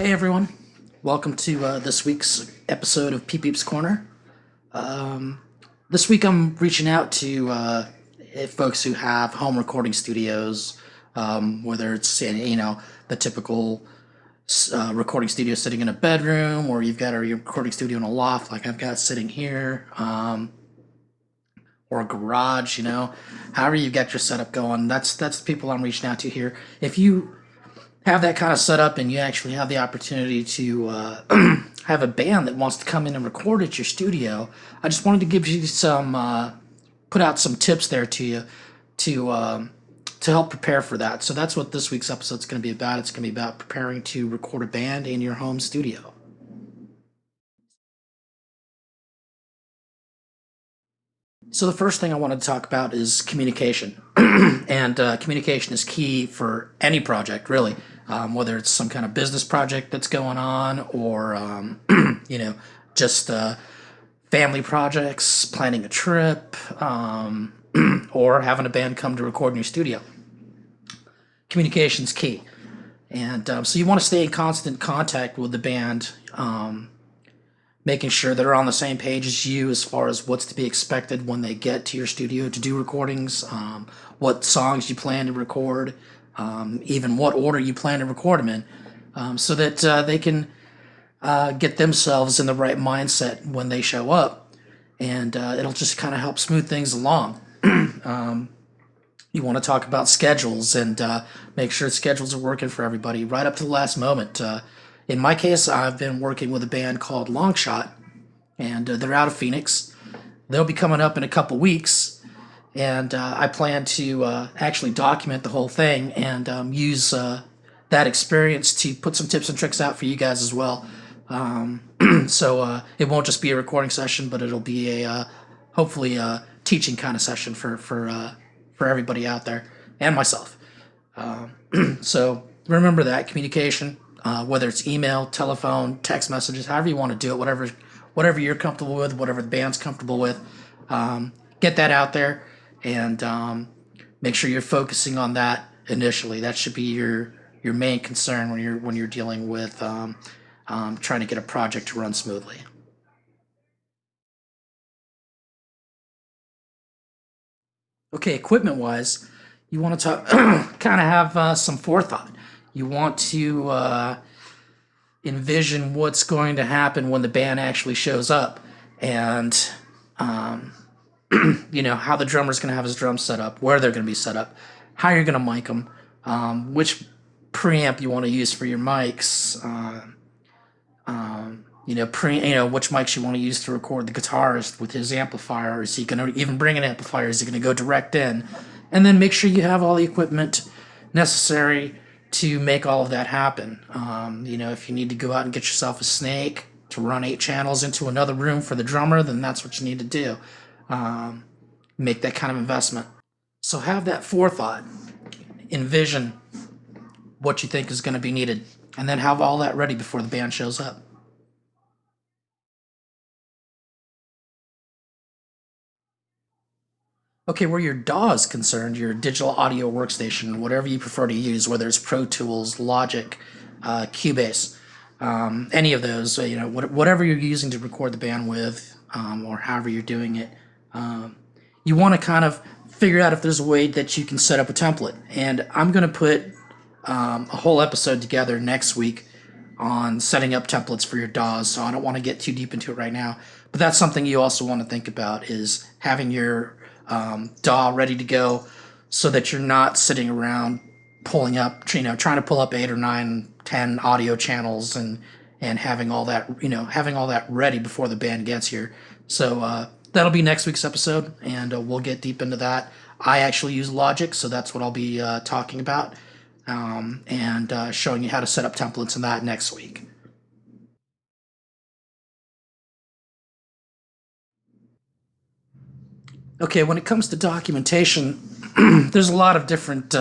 Hey everyone, welcome to this week's episode of Peep's Corner. This week I'm reaching out to folks who have home recording studios, whether it's the typical recording studio sitting in a bedroom, or you've got a recording studio in a loft like I've got sitting here, or a garage. However you've got your setup going. That's the people I'm reaching out to here. If you have that kind of setup and you actually have the opportunity to have a band that wants to come in and record at your studio, I just wanted to give you put out some tips there to you to help prepare for that. So that's what this week's episode is going to be about. It's going to be about preparing to record a band in your home studio. So the first thing I want to talk about is communication, and communication is key for any project, really. Whether it's some kind of business project that's going on, or just family projects, planning a trip, or having a band come to record in your studio. Communication's key, and so you want to stay in constant contact with the band. Making sure they're on the same page as you as far as what's to be expected when they get to your studio to do recordings, what songs you plan to record, even what order you plan to record them in, so that they can get themselves in the right mindset when they show up, and it'll just kind of help smooth things along. You want to talk about schedules and make sure schedules are working for everybody right up to the last moment. In my case, I've been working with a band called Longshot, and they're out of Phoenix. They'll be coming up in a couple weeks, and I plan to actually document the whole thing and use that experience to put some tips and tricks out for you guys as well. So it won't just be a recording session, but it'll be hopefully a teaching kind of session for everybody out there and myself. So remember that communication. Whether it's email, telephone, text messages, however you want to do it, whatever you're comfortable with, whatever the band's comfortable with, get that out there, and make sure you're focusing on that initially. That should be your main concern when you're dealing with trying to get a project to run smoothly. Okay, equipment wise, you want to talk kind of have some forethought. You want to envision what's going to happen when the band actually shows up, and how the drummer's going to have his drums set up, where they're going to be set up, how you're going to mic them, which preamp you want to use for your mics, which mics you want to use to record the guitarist with his amplifier. Is he going to even bring an amplifier? Is he going to go direct in? And then make sure you have all the equipment necessary to make all of that happen. If you need to go out and get yourself a snake to run 8 channels into another room for the drummer, then that's what you need to do. Make that kind of investment. So have that forethought. Envision what you think is going to be needed, and then have all that ready before the band shows up. Okay, where your DAW is concerned, your digital audio workstation, whatever you prefer to use, whether it's Pro Tools, Logic, Cubase, any of those, whatever you're using to record the band with, or however you're doing it, you want to kind of figure out if there's a way that you can set up a template. And I'm going to put a whole episode together next week on setting up templates for your DAWs, so I don't want to get too deep into it right now. But that's something you also want to think about, is having your DAW ready to go, so that you're not sitting around pulling up, trying to pull up 8 or 9, 10 audio channels and having all that ready before the band gets here. So that'll be next week's episode, and we'll get deep into that. I actually use Logic, so that's what I'll be talking about, and showing you how to set up templates in that next week. Okay, when it comes to documentation, there's a lot of different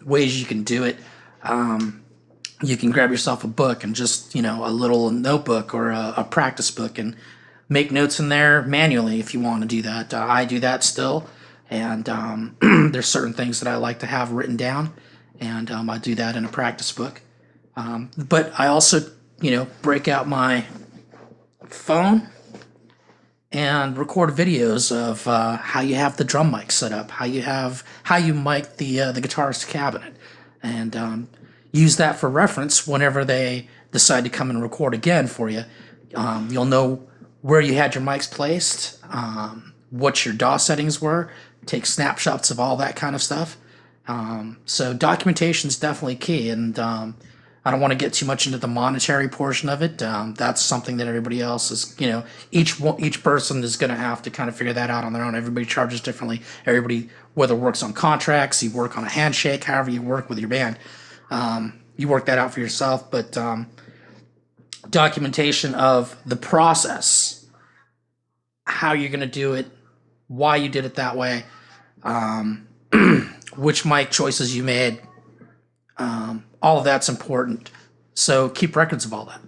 ways you can do it. You can grab yourself a book and just, a little notebook or a practice book, and make notes in there manually if you want to do that. I do that still, and there's certain things that I like to have written down, and I do that in a practice book. But I also break out my phone and record videos of how you have the drum mic set up, how you mic the guitarist cabinet, and use that for reference whenever they decide to come and record again for you. You'll know where you had your mics placed, what your DAW settings were, take snapshots of all that kind of stuff. So documentation is definitely key, and I don't want to get too much into the monetary portion of it. That's something that everybody else is, each person is going to have to kind of figure that out on their own. Everybody charges differently. Everybody, whether works on contracts, you work on a handshake, however you work with your band, you work that out for yourself. But documentation of the process, how you're going to do it, why you did it that way, which mic choices you made, all of that's important. So keep records of all that.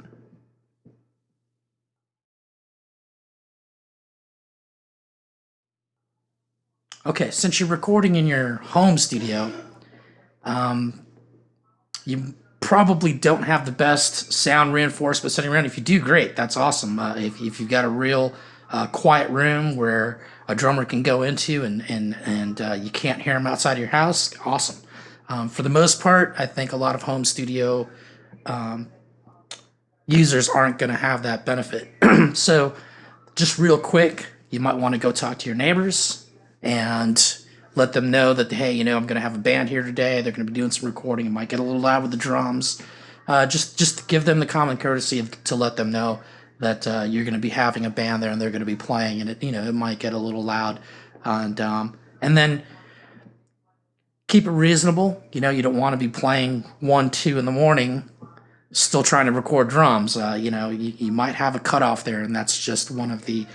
Okay, since you're recording in your home studio, you probably don't have the best sound reinforcement sitting around. If you do, great, that's awesome. If you've got a real quiet room where a drummer can go into and you can't hear him outside of your house, awesome. For the most part, I think a lot of home studio users aren't going to have that benefit. So, just real quick, you might want to go talk to your neighbors and let them know that, hey, I'm going to have a band here today. They're going to be doing some recording. It might get a little loud with the drums. Just to give them the common courtesy to let them know that you're going to be having a band there and they're going to be playing, and it might get a little loud, and then keep it reasonable. You don't want to be playing 1, 2 in the morning, still trying to record drums. You might have a cutoff there, and that's just one of the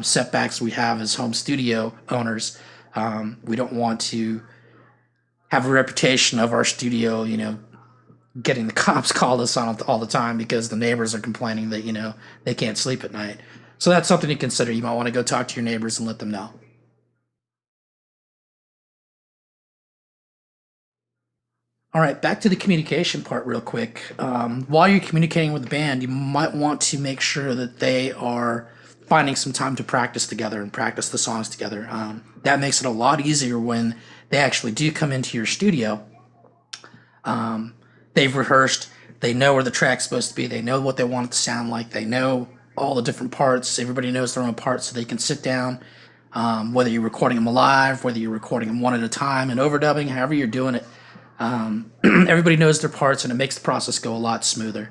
setbacks we have as home studio owners. We don't want to have a reputation of our studio, getting the cops called us on all the time because the neighbors are complaining that, they can't sleep at night. So that's something to consider. You might want to go talk to your neighbors and let them know. All right, back to the communication part real quick. While you're communicating with the band, you might want to make sure that they are finding some time to practice together and practice the songs together. That makes it a lot easier when they actually do come into your studio. They've rehearsed, they know where the track's supposed to be, they know what they want it to sound like, they know all the different parts, everybody knows their own parts, so they can sit down, whether you're recording them live, whether you're recording them one at a time and overdubbing, however you're doing it. Everybody knows their parts, and it makes the process go a lot smoother.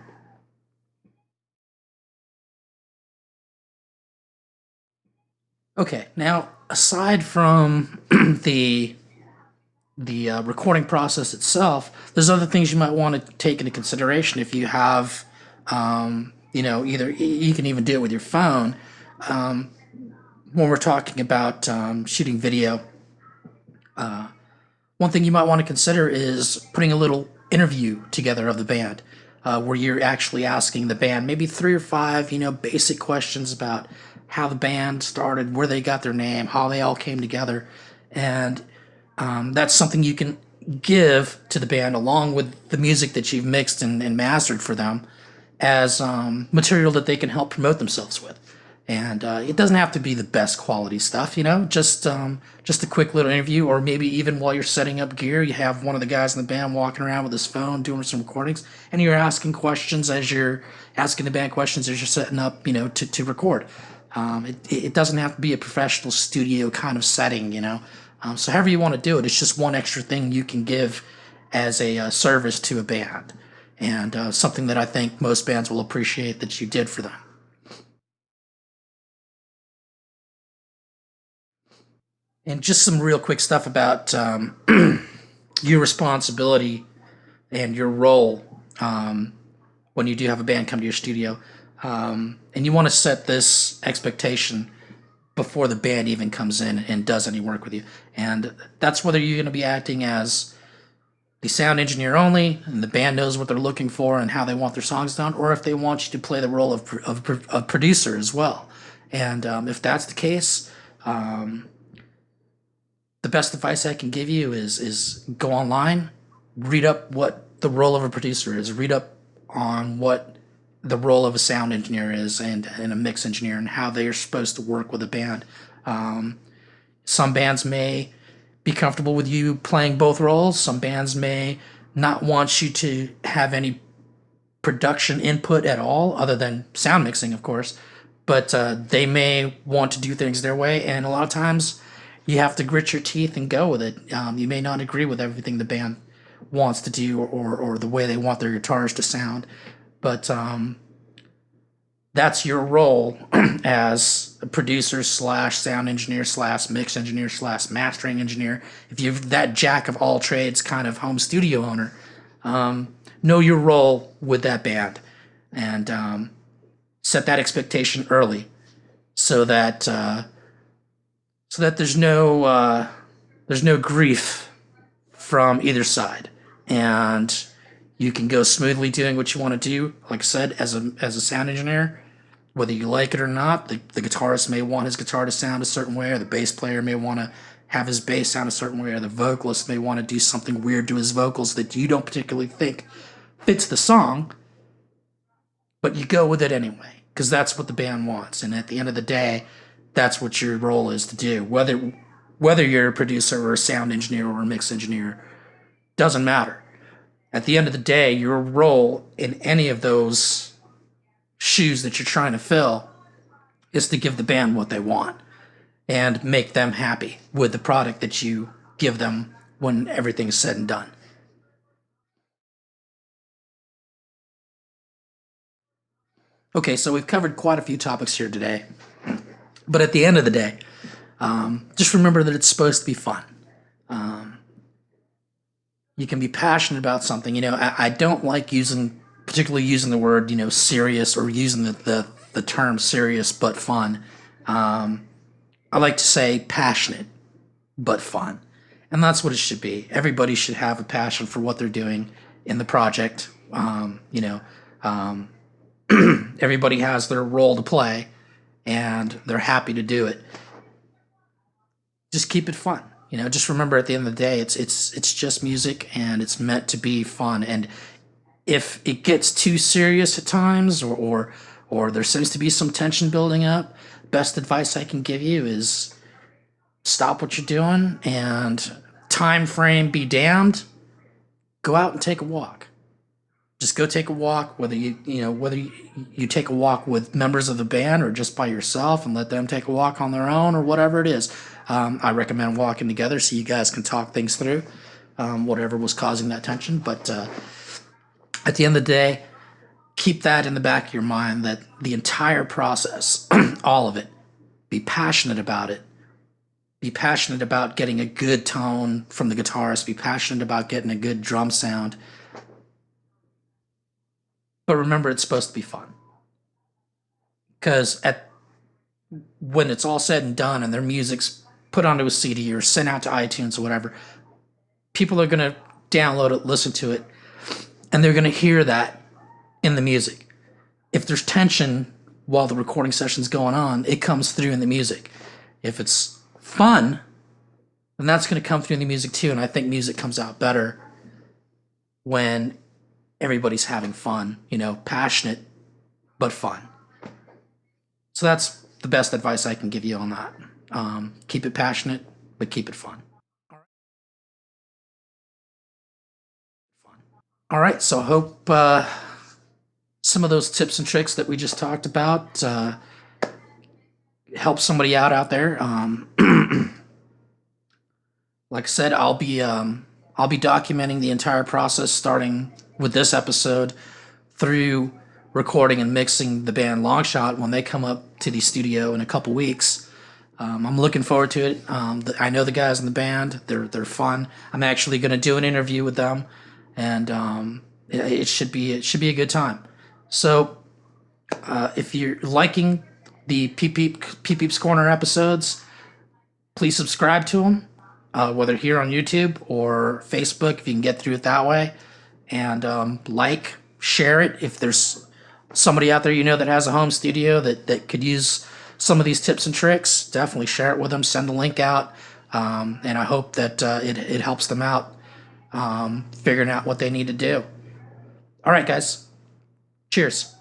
Okay, now aside from the recording process itself, there's other things you might want to take into consideration if you have, either you can even do it with your phone. When we're talking about shooting video, one thing you might want to consider is putting a little interview together of the band, where you're actually asking the band maybe 3 or 5, basic questions about how the band started, where they got their name, how they all came together, and that's something you can give to the band along with the music that you've mixed and mastered for them as material that they can help promote themselves with. And it doesn't have to be the best quality stuff, just a quick little interview, or maybe even while you're setting up gear, you have one of the guys in the band walking around with his phone doing some recordings, and you're asking the band questions as you're setting up, to record. It doesn't have to be a professional studio kind of setting, so however you want to do it, it's just one extra thing you can give as a service to a band, and something that I think most bands will appreciate that you did for them. And just some real quick stuff about your responsibility and your role when you do have a band come to your studio. And you want to set this expectation before the band even comes in and does any work with you. And that's whether you're going to be acting as the sound engineer only, and the band knows what they're looking for and how they want their songs done, or if they want you to play the role of producer as well. And if that's the case, the best advice I can give you is go online, read up what the role of a producer is, read up on what the role of a sound engineer is and a mix engineer and how they are supposed to work with a band. Some bands may be comfortable with you playing both roles. Some bands may not want you to have any production input at all, other than sound mixing, of course. But they may want to do things their way, and a lot of times you have to grit your teeth and go with it. You may not agree with everything the band wants to do or the way they want their guitars to sound, but that's your role as a producer slash sound engineer slash mix engineer slash mastering engineer. If you're that jack of all trades kind of home studio owner, know your role with that band and set that expectation early so that there's no grief from either side, and you can go smoothly doing what you want to do. Like I said, as a sound engineer, whether you like it or not, the guitarist may want his guitar to sound a certain way, or the bass player may want to have his bass sound a certain way, or the vocalist may want to do something weird to his vocals that you don't particularly think fits the song, but you go with it anyway because that's what the band wants. And at the end of the day, that's what your role is to do. Whether you're a producer or a sound engineer or a mix engineer, doesn't matter. At the end of the day, your role in any of those shoes that you're trying to fill is to give the band what they want and make them happy with the product that you give them when everything's said and done. Okay, so we've covered quite a few topics here today, but at the end of the day, just remember that it's supposed to be fun. You can be passionate about something. I don't like particularly using the word, serious, or using the term serious but fun. I like to say passionate but fun. And that's what it should be. Everybody should have a passion for what they're doing in the project. Everybody has their role to play, and they're happy to do it. Just keep it fun. Just remember at the end of the day, it's just music, and it's meant to be fun. And if it gets too serious at times, or there seems to be some tension building up, best advice I can give you is stop what you're doing, and time frame be damned, go out and take a walk. Just go take a walk, whether you take a walk with members of the band or just by yourself, and let them take a walk on their own, or whatever it is. I recommend walking together so you guys can talk things through, whatever was causing that tension. But at the end of the day, keep that in the back of your mind, that the entire process, all of it, be passionate about it. Be passionate about getting a good tone from the guitarist. Be passionate about getting a good drum sound. But remember, it's supposed to be fun. Because when it's all said and done and their music's put onto a CD or sent out to iTunes or whatever, people are going to download it, listen to it, and they're going to hear that in the music. If there's tension while the recording session's going on, it comes through in the music. If it's fun, then that's going to come through in the music too. And I think music comes out better when everybody's having fun, passionate but fun. So that's the best advice I can give you on that. Keep it passionate, but keep it fun. All right, so I hope some of those tips and tricks that we just talked about help somebody out there. Like I said, I'll be documenting the entire process, starting with this episode through recording and mixing the band Longshot when they come up to the studio in a couple weeks. I'm looking forward to it. I know the guys in the band; they're fun. I'm actually going to do an interview with them, and it should be a good time. So, if you're liking the Peep's Corner episodes, please subscribe to them, whether here on YouTube or Facebook, if you can get through it that way, and share it if there's somebody out there that has a home studio that could use some of these tips and tricks. Definitely share it with them. Send the link out, and I hope that it helps them out figuring out what they need to do. All right, guys. Cheers.